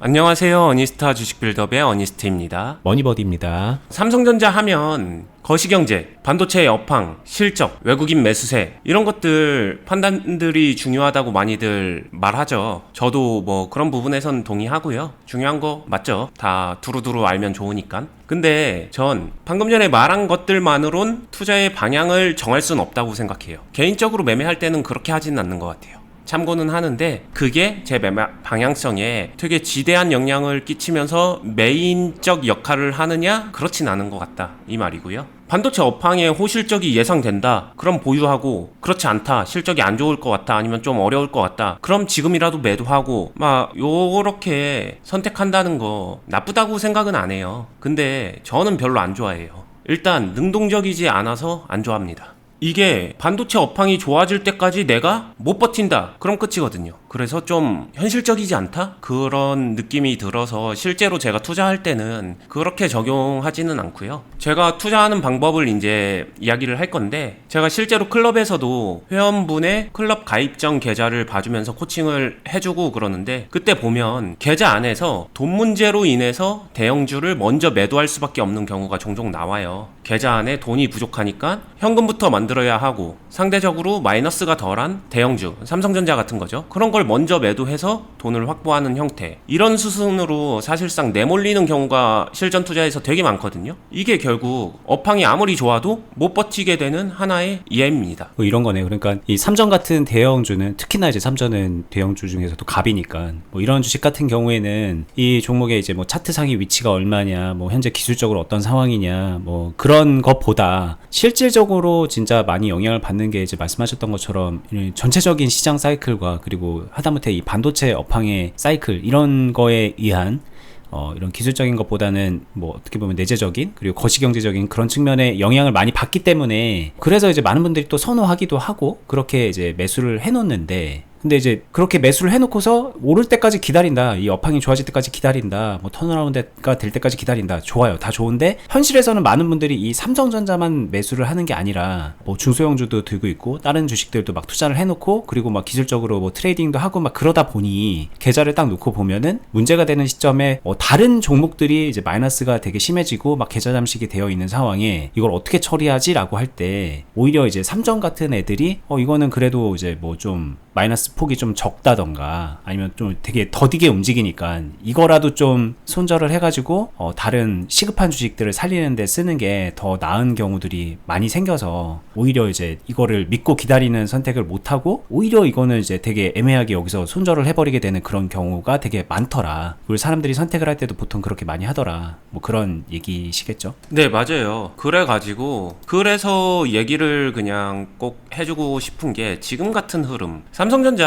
안녕하세요. 어니스타 주식빌더의 어니스트입니다. 머니버디입니다. 삼성전자 하면 거시경제, 반도체 여팡, 실적, 외국인 매수세 이런 것들 판단들이 중요하다고 많이들 말하죠. 저도 뭐 그런 부분에선 동의하고요. 중요한 거 맞죠. 다 두루두루 알면 좋으니까. 근데 전 방금 전에 말한 것들만으론 투자의 방향을 정할 순 없다고 생각해요. 개인적으로 매매할 때는 그렇게 하지는 않는 것 같아요. 참고는 하는데 그게 제 매매 방향성에 되게 지대한 영향을 끼치면서 메인적 역할을 하느냐? 그렇진 않은 것 같다 이 말이고요. 반도체 업황의 호실적이 예상된다. 그럼 보유하고, 그렇지 않다. 실적이 안 좋을 것 같다. 아니면 좀 어려울 것 같다. 그럼 지금이라도 매도하고 막 요렇게 선택한다는 거 나쁘다고 생각은 안 해요. 근데 저는 별로 안 좋아해요. 일단 능동적이지 않아서 안 좋아합니다. 이게 반도체 업황이 좋아질 때까지 내가 못 버틴다. 그럼 끝이거든요. 그래서 좀 현실적이지 않다? 그런 느낌이 들어서 실제로 제가 투자할 때는 그렇게 적용하지는 않고요. 제가 투자하는 방법을 이제 이야기를 할 건데, 제가 실제로 클럽에서도 회원분의 클럽 가입정 계좌를 봐주면서 코칭을 해주고 그러는데, 그때 보면 계좌 안에서 돈 문제로 인해서 대형주를 먼저 매도할 수밖에 없는 경우가 종종 나와요. 계좌 안에 돈이 부족하니까 현금부터 만들어야 하고 상대적으로 마이너스가 덜한 대형주, 삼성전자 같은 거죠. 그런 걸 먼저 매도해서 돈을 확보하는 형태. 이런 수순으로 사실상 내몰리는 경우가 실전 투자에서 되게 많거든요. 이게 결국 업황이 아무리 좋아도 못 버티게 되는 하나의 예입니다. 뭐 이런 거네요. 그러니까 이 삼전 같은 대형주는, 특히나 이제 삼전은 대형주 중에서도 갑이니까, 뭐 이런 주식 같은 경우에는 이 종목의 이제 뭐 차트 상위 위치가 얼마냐, 뭐 현재 기술적으로 어떤 상황이냐, 뭐 그런 것보다 실질적으로 진짜 많이 영향을 받는 게 이제 말씀하셨던 것처럼 전체적인 시장 사이클과, 그리고 하다못해 이 반도체 업황의 사이클, 이런 거에 의한 이런 기술적인 것보다는 뭐 어떻게 보면 내재적인, 그리고 거시경제적인 그런 측면에 영향을 많이 받기 때문에, 그래서 이제 많은 분들이 또 선호하기도 하고 그렇게 이제 매수를 해놓는데, 근데 이제 그렇게 매수를 해놓고서 오를 때까지 기다린다, 이 업황이 좋아질 때까지 기다린다, 뭐 턴어라운드가 될 때까지 기다린다, 좋아요, 다 좋은데 현실에서는 많은 분들이 이 삼성전자만 매수를 하는 게 아니라 뭐 중소형주도 들고 있고 다른 주식들도 막 투자를 해놓고, 그리고 막 기술적으로 뭐 트레이딩도 하고 막 그러다 보니 계좌를 딱 놓고 보면은 문제가 되는 시점에 다른 종목들이 이제 마이너스가 되게 심해지고 막 계좌 잠식이 되어 있는 상황에 이걸 어떻게 처리하지? 라고 할 때 오히려 이제 삼전 같은 애들이 이거는 그래도 이제 뭐 좀 마이너스 폭이 좀 적다던가, 아니면 좀 되게 더디게 움직이니까 이거라도 좀 손절을 해가지고 다른 시급한 주식들을 살리는 데 쓰는 게 더 나은 경우들이 많이 생겨서, 오히려 이제 이거를 믿고 기다리는 선택을 못하고 오히려 이거는 이제 되게 애매하게 여기서 손절을 해버리게 되는 그런 경우가 되게 많더라. 그리고 사람들이 선택을 할 때도 보통 그렇게 많이 하더라. 뭐 그런 얘기시겠죠? 네, 맞아요. 그래서 얘기를 그냥 꼭 해주고 싶은 게, 지금 같은 흐름, 삼성전자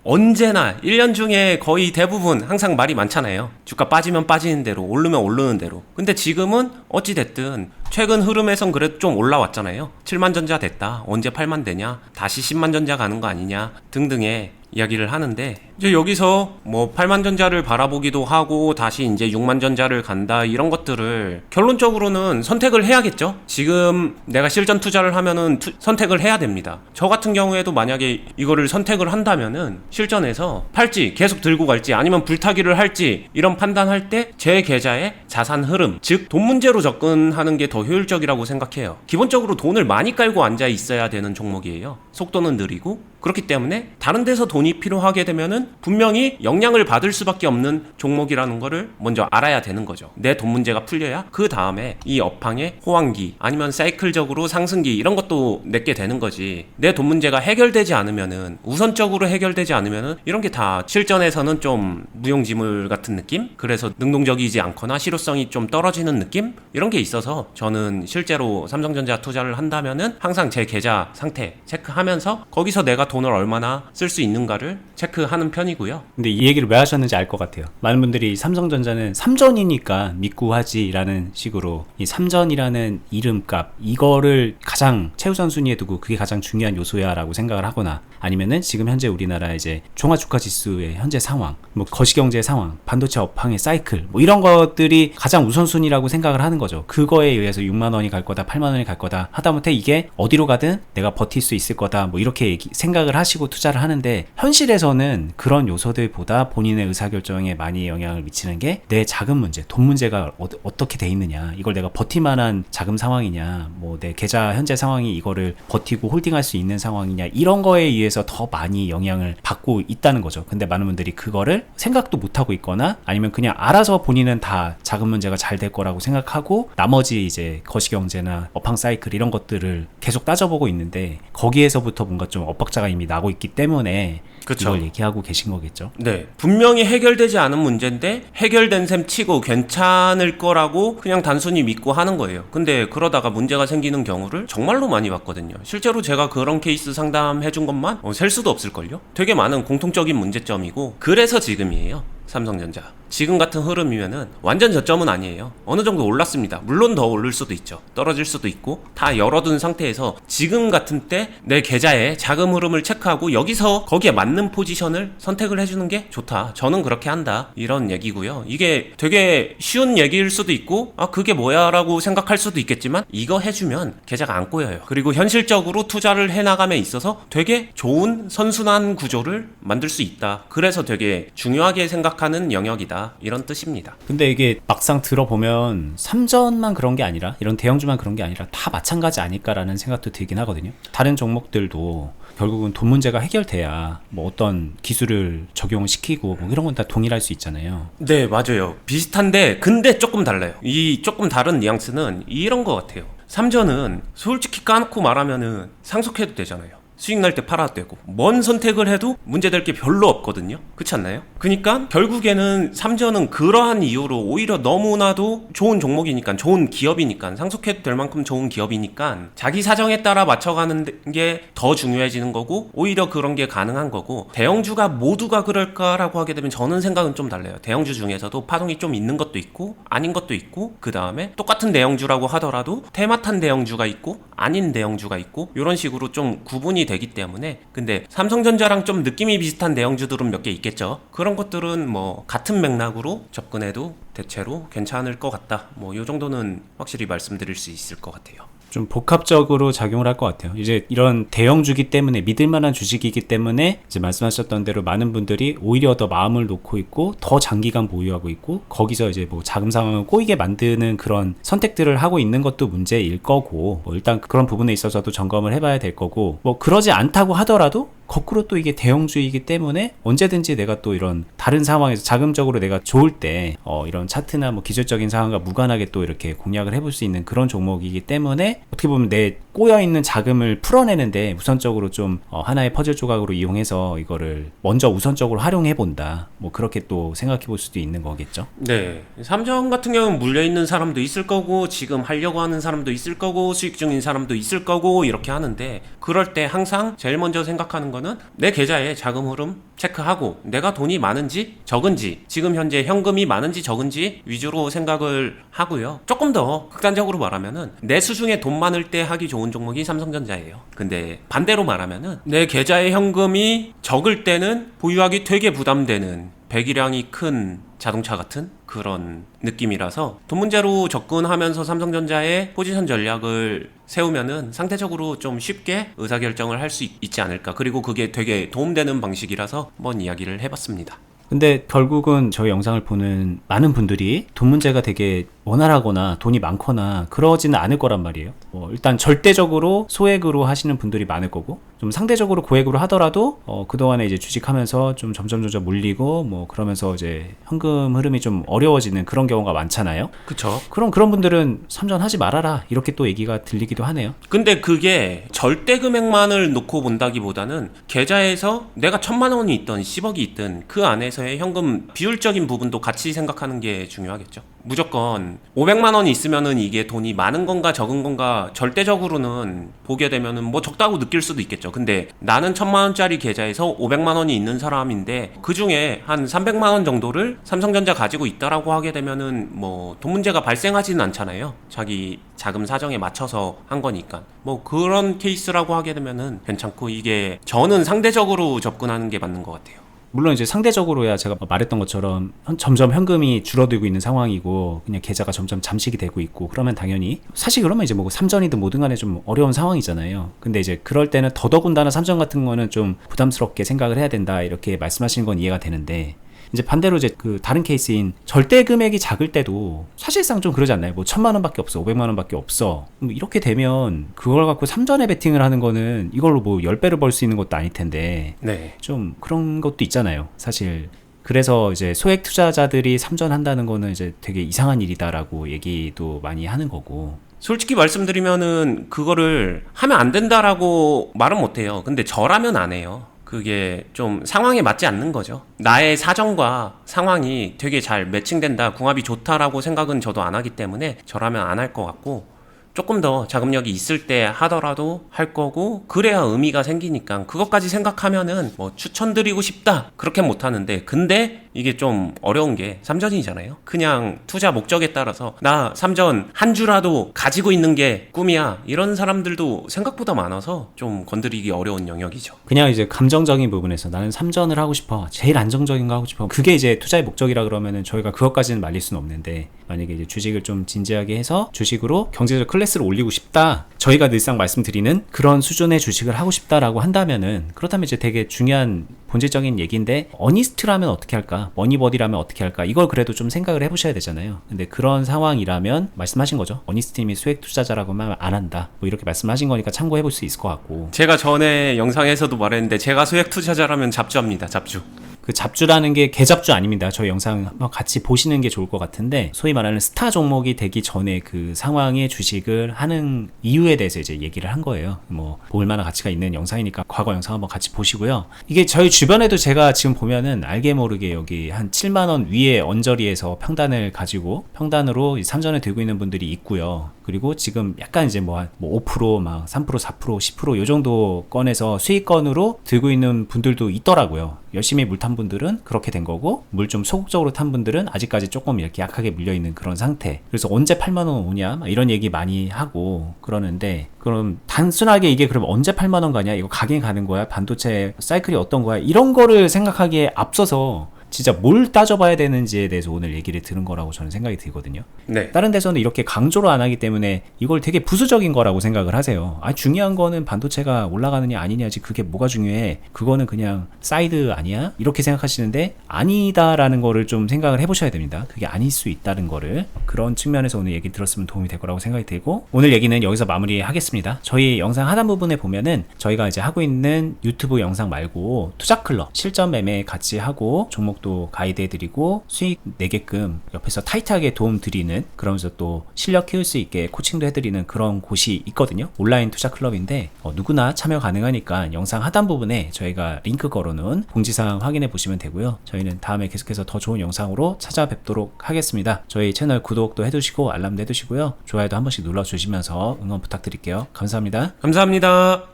언제나 1년 중에 거의 대부분 항상 말이 많잖아요. 주가 빠지면 빠지는 대로, 오르면 오르는 대로. 근데 지금은 어찌됐든 최근 흐름에선 그래도 좀 올라왔잖아요. 7만 전자 됐다, 언제 8만 되냐, 다시 10만 전자 가는 거 아니냐 등등의 이야기를 하는데, 이제 여기서 뭐 8만 전자를 바라보기도 하고 다시 이제 6만 전자를 간다, 이런 것들을 결론적으로는 선택을 해야겠죠. 지금 내가 실전 투자를 하면은 선택을 해야 됩니다. 저 같은 경우에도 만약에 이거를 선택을 한다면은 실전에서 팔지, 계속 들고 갈지, 아니면 불타기를 할지, 이런 판단할 때 제 계좌의 자산 흐름, 즉 돈 문제로 접근하는 게 더 효율적이라고 생각해요. 기본적으로 돈을 많이 깔고 앉아 있어야 되는 종목이에요. 속도는 느리고. 그렇기 때문에 다른 데서 돈이 필요하게 되면은 분명히 영향을 받을 수밖에 없는 종목이라는 거를 먼저 알아야 되는 거죠. 내 돈 문제가 풀려야 그 다음에 이 업황의 호황기, 아니면 사이클적으로 상승기, 이런 것도 내게 되는 거지. 내 돈 문제가 해결되지 않으면은, 우선적으로 해결되지 않으면은 이런 게 다 실전에서는 좀 무용지물 같은 느낌? 그래서 능동적이지 않거나 실효성이 좀 떨어지는 느낌? 이런 게 있어서 저는 실제로 삼성전자 투자를 한다면은 항상 제 계좌 상태 체크하면서 거기서 내가 돈을 얼마나 쓸 수 있는가를 체크하는 편이고요. 근데 이 얘기를 왜 하셨는지 알 것 같아요. 많은 분들이 삼성전자는 삼전이니까 믿고 하지 라는 식으로, 이 삼전이라는 이름값, 이거를 가장 최우선 순위에 두고 그게 가장 중요한 요소야 라고 생각을 하거나, 아니면은 지금 현재 우리나라 이제 종합주가지수의 현재 상황, 뭐 거시경제 상황, 반도체 업황의 사이클, 뭐 이런 것들이 가장 우선순위라고 생각을 하는 거죠. 그거에 의해서 6만 원이 갈 거다, 8만 원이 갈 거다, 하다못해 이게 어디로 가든 내가 버틸 수 있을 거다, 뭐 이렇게 생각을 하시고 투자를 하는데, 현실에서는 그런 요소들보다 본인의 의사결정에 많이 영향을 미치는 게 내 자금 문제, 돈 문제가 어떻게 돼 있느냐, 이걸 내가 버틸만한 자금 상황이냐, 뭐 내 계좌 현재 상황이 이거를 버티고 홀딩할 수 있는 상황이냐, 이런 거에 의해서 더 많이 영향을 받고 있다는 거죠. 근데 많은 분들이 그거를 생각도 못하고 있거나 아니면 그냥 알아서 본인은 다 자금 문제가 잘 될 거라고 생각하고 나머지 이제 거시경제나 업황 사이클 이런 것들을 계속 따져보고 있는데, 거기에서부터 뭔가 좀 엇박자가 이미 나고 있기 때문에 그쵸. 이걸 얘기하고 계신 거겠죠. 네, 분명히 해결되지 않은 문제인데 해결된 셈 치고 괜찮을 거라고 그냥 단순히 믿고 하는 거예요. 근데 그러다가 문제가 생기는 경우를 정말로 많이 봤거든요. 실제로 제가 그런 케이스 상담해준 것만 셀 수도 없을걸요? 되게 많은 공통적인 문제점이고, 그래서 지금이에요. 삼성전자 지금 같은 흐름이면은 완전 저점은 아니에요. 어느 정도 올랐습니다. 물론 더 오를 수도 있죠. 떨어질 수도 있고, 다 열어둔 상태에서 지금 같은 때 내 계좌의 자금 흐름을 체크하고 여기서 거기에 맞는 포지션을 선택을 해주는 게 좋다. 저는 그렇게 한다. 이런 얘기고요. 이게 되게 쉬운 얘기일 수도 있고, 아 그게 뭐야 라고 생각할 수도 있겠지만, 이거 해주면 계좌가 안 꼬여요. 그리고 현실적으로 투자를 해나감에 있어서 되게 좋은 선순환 구조를 만들 수 있다. 그래서 되게 중요하게 생각하는 영역이다. 이런 뜻입니다. 근데 이게 막상 들어보면 삼전만 그런 게 아니라, 이런 대형주만 그런 게 아니라 다 마찬가지 아닐까라는 생각도 들긴 하거든요. 다른 종목들도 결국은 돈 문제가 해결돼야 뭐 어떤 기술을 적용을 시키고 뭐 이런 건 다 동일할 수 있잖아요. 네, 맞아요. 비슷한데 근데 조금 달라요. 이 조금 다른 뉘앙스는 이런 것 같아요. 삼전은 솔직히 까놓고 말하면은 상속해도 되잖아요. 수익 날 때 팔아도 되고, 뭔 선택을 해도 문제될 게 별로 없거든요. 그렇지 않나요? 그러니까 결국에는 삼전은 그러한 이유로 오히려 너무나도 좋은 종목이니까, 좋은 기업이니까, 상속해도 될 만큼 좋은 기업이니까 자기 사정에 따라 맞춰가는 게 더 중요해지는 거고, 오히려 그런 게 가능한 거고, 대형주가 모두가 그럴까라고 하게 되면 저는 생각은 좀 달라요. 대형주 중에서도 파동이 좀 있는 것도 있고 아닌 것도 있고, 그 다음에 똑같은 대형주라고 하더라도 테마탄 대형주가 있고 아닌 대형주가 있고, 이런 식으로 좀 구분이 되기 때문에. 근데 삼성전자랑 좀 느낌이 비슷한 대형주들은 몇 개 있겠죠. 그런 것들은 뭐 같은 맥락으로 접근해도 대체로 괜찮을 것 같다. 뭐 이 정도는 확실히 말씀드릴 수 있을 것 같아요. 좀 복합적으로 작용을 할 것 같아요. 이제 이런 대형주기 때문에, 믿을 만한 주식이기 때문에 이제 말씀하셨던 대로 많은 분들이 오히려 더 마음을 놓고 있고 더 장기간 보유하고 있고, 거기서 이제 뭐 자금 상황을 꼬이게 만드는 그런 선택들을 하고 있는 것도 문제일 거고, 뭐 일단 그런 부분에 있어서도 점검을 해봐야 될 거고, 뭐 그러지 않다고 하더라도 거꾸로 또 이게 대형주이기 때문에 언제든지 내가 또 이런 다른 상황에서 자금적으로 내가 좋을 때 이런 차트나 뭐 기술적인 상황과 무관하게 또 이렇게 공략을 해볼 수 있는 그런 종목이기 때문에, 어떻게 보면 내 꼬여있는 자금을 풀어내는데 우선적으로 좀 하나의 퍼즐 조각으로 이용해서 이거를 먼저 우선적으로 활용해 본다, 뭐 그렇게 또 생각해 볼 수도 있는 거겠죠. 네, 삼전 같은 경우는 물려있는 사람도 있을 거고, 지금 하려고 하는 사람도 있을 거고, 수익 중인 사람도 있을 거고, 이렇게 하는데, 그럴 때 항상 제일 먼저 생각하는 거는 내 계좌에 자금 흐름 체크하고, 내가 돈이 많은지 적은지, 지금 현재 현금이 많은지 적은지 위주로 생각을 하고요. 조금 더 극단적으로 말하면은 내 수중에 돈 많을 때 하기 좋은 종목이 삼성전자예요. 근데 반대로 말하면은 내 계좌에 현금이 적을 때는 보유하기 되게 부담되는, 배기량이 큰 자동차 같은 그런 느낌이라서, 돈 문제로 접근하면서 삼성전자의 포지션 전략을 세우면은 상대적으로 좀 쉽게 의사결정을 할 수 있지 않을까. 그리고 그게 되게 도움되는 방식이라서 한번 이야기를 해봤습니다. 근데 결국은 저희 영상을 보는 많은 분들이 돈 문제가 되게 원활하거나 돈이 많거나 그러지는 않을 거란 말이에요. 일단 절대적으로 소액으로 하시는 분들이 많을 거고, 좀 상대적으로 고액으로 하더라도 그동안에 이제 주식하면서 좀 점점 물리고 뭐 그러면서 이제 현금 흐름이 좀 어려워지는 그런 경우가 많잖아요. 그쵸. 그럼 그런 분들은 삼전하지 말아라, 이렇게 또 얘기가 들리기도 하네요. 근데 그게 절대 금액만을 놓고 본다기보다는 계좌에서 내가 1,000만 원이 있던 10억이 있든 그 안에서의 현금 비율적인 부분도 같이 생각하는 게 중요하겠죠. 무조건 500만 원이 있으면은 이게 돈이 많은 건가 적은 건가 절대적으로는 보게 되면은 뭐 적다고 느낄 수도 있겠죠. 근데 나는 1,000만 원짜리 계좌에서 500만 원이 있는 사람인데, 그 중에 한 300만 원 정도를 삼성전자 가지고 있다라고 하게 되면은 뭐 돈 문제가 발생하지는 않잖아요. 자기 자금 사정에 맞춰서 한 거니까. 뭐 그런 케이스라고 하게 되면은 괜찮고, 이게 저는 상대적으로 접근하는 게 맞는 것 같아요. 물론 이제 상대적으로야 제가 말했던 것처럼 점점 현금이 줄어들고 있는 상황이고 그냥 계좌가 점점 잠식이 되고 있고 그러면 당연히 사실 그러면 이제 뭐 삼전이든 뭐든 간에 좀 어려운 상황이잖아요. 근데 이제 그럴 때는 더더군다나 삼전 같은 거는 좀 부담스럽게 생각을 해야 된다 이렇게 말씀하시는 건 이해가 되는데 이제 반대로 이제 그 다른 케이스인 절대 금액이 작을 때도 사실상 좀 그러지 않나요? 뭐 1,000만 원밖에 없어, 500만 원밖에 없어. 뭐 이렇게 되면 그걸 갖고 삼전에 베팅을 하는 거는 이걸로 뭐 10배를 벌 수 있는 것도 아닐 텐데 네. 좀 그런 것도 있잖아요. 사실 그래서 이제 소액 투자자들이 삼전한다는 거는 이제 되게 이상한 일이다라고 얘기도 많이 하는 거고. 솔직히 말씀드리면은 그거를 하면 안 된다라고 말은 못해요. 근데 저라면 안 해요. 그게 좀 상황에 맞지 않는 거죠. 나의 사정과 상황이 되게 잘 매칭된다, 궁합이 좋다라고 생각은 저도 안 하기 때문에 저라면 안 할 것 같고, 조금 더 자금력이 있을 때 하더라도 할 거고, 그래야 의미가 생기니까 그것까지 생각하면은 뭐 추천드리고 싶다 그렇게 못 하는데, 근데 이게 좀 어려운 게 삼전이잖아요. 그냥 투자 목적에 따라서 나 삼전 한 주라도 가지고 있는 게 꿈이야 이런 사람들도 생각보다 많아서 좀 건드리기 어려운 영역이죠. 그냥 이제 감정적인 부분에서 나는 삼전을 하고 싶어, 제일 안정적인 거 하고 싶어, 그게 이제 투자의 목적이라 그러면은 저희가 그것까지는 말릴 수는 없는데, 만약에 이제 주식을 좀 진지하게 해서 주식으로 경제적 클래스를 올리고 싶다, 저희가 늘상 말씀드리는 그런 수준의 주식을 하고 싶다라고 한다면은, 그렇다면 이제 되게 중요한 본질적인 얘기인데, 어니스트라면 어떻게 할까, 머니버디라면 어떻게 할까, 이걸 그래도 좀 생각을 해보셔야 되잖아요. 근데 그런 상황이라면 말씀하신 거죠. 어니스트님이 수액 투자자라고만 안 한다, 뭐 이렇게 말씀하신 거니까 참고해볼 수 있을 것 같고. 제가 전에 영상에서도 말했는데 제가 소액 투자자라면 잡주합니다. 잡주. 그 잡주라는 게 개잡주 아닙니다. 저희 영상 한번 같이 보시는 게 좋을 것 같은데, 소위 말하는 스타 종목이 되기 전에 그 상황의 주식을 하는 이유에 대해서 이제 얘기를 한 거예요. 뭐 볼만한 가치가 있는 영상이니까 과거 영상 한번 같이 보시고요. 이게 저희 주변에도 제가 지금 보면은 알게 모르게 여기 한 7만 원 위에 언저리에서 평단을 가지고 평단으로 삼전에 들고 있는 분들이 있고요. 그리고 지금 약간 이제 뭐 5%, 막 3%, 4%, 10% 요 정도 꺼내서 수익권으로 들고 있는 분들도 있더라고요. 열심히 물 탄 분들은 그렇게 된 거고, 물 좀 소극적으로 탄 분들은 아직까지 조금 이렇게 약하게 물려있는 그런 상태. 그래서 언제 8만 원 오냐, 막 이런 얘기 많이 하고 그러는데, 그럼 단순하게 이게 그럼 언제 8만 원 가냐, 이거 가긴 가는 거야, 반도체 사이클이 어떤 거야, 이런 거를 생각하기에 앞서서 진짜 뭘 따져봐야 되는지에 대해서 오늘 얘기를 들은 거라고 저는 생각이 들거든요. 네. 다른 데서는 이렇게 강조를 안 하기 때문에 이걸 되게 부수적인 거라고 생각을 하세요. 아, 중요한 거는 반도체가 올라가느냐 아니냐지, 그게 뭐가 중요해, 그거는 그냥 사이드 아니야, 이렇게 생각하시는데 아니다라는 거를 좀 생각을 해보셔야 됩니다. 그게 아닐 수 있다는 거를. 그런 측면에서 오늘 얘기 들었으면 도움이 될 거라고 생각이 들고, 오늘 얘기는 여기서 마무리하겠습니다. 저희 영상 하단 부분에 보면은 저희가 이제 하고 있는 유튜브 영상 말고 투자클럽 실전 매매 같이 하고 종목 또 가이드해드리고 수익 내게끔 옆에서 타이트하게 도움 드리는, 그러면서 또 실력 키울 수 있게 코칭도 해드리는 그런 곳이 있거든요. 온라인 투자 클럽인데 누구나 참여 가능하니까 영상 하단 부분에 저희가 링크 걸어놓은 공지사항 확인해 보시면 되고요. 저희는 다음에 계속해서 더 좋은 영상으로 찾아뵙도록 하겠습니다. 저희 채널 구독도 해두시고 알람도 해두시고요. 좋아요도 한 번씩 눌러주시면서 응원 부탁드릴게요. 감사합니다. 감사합니다.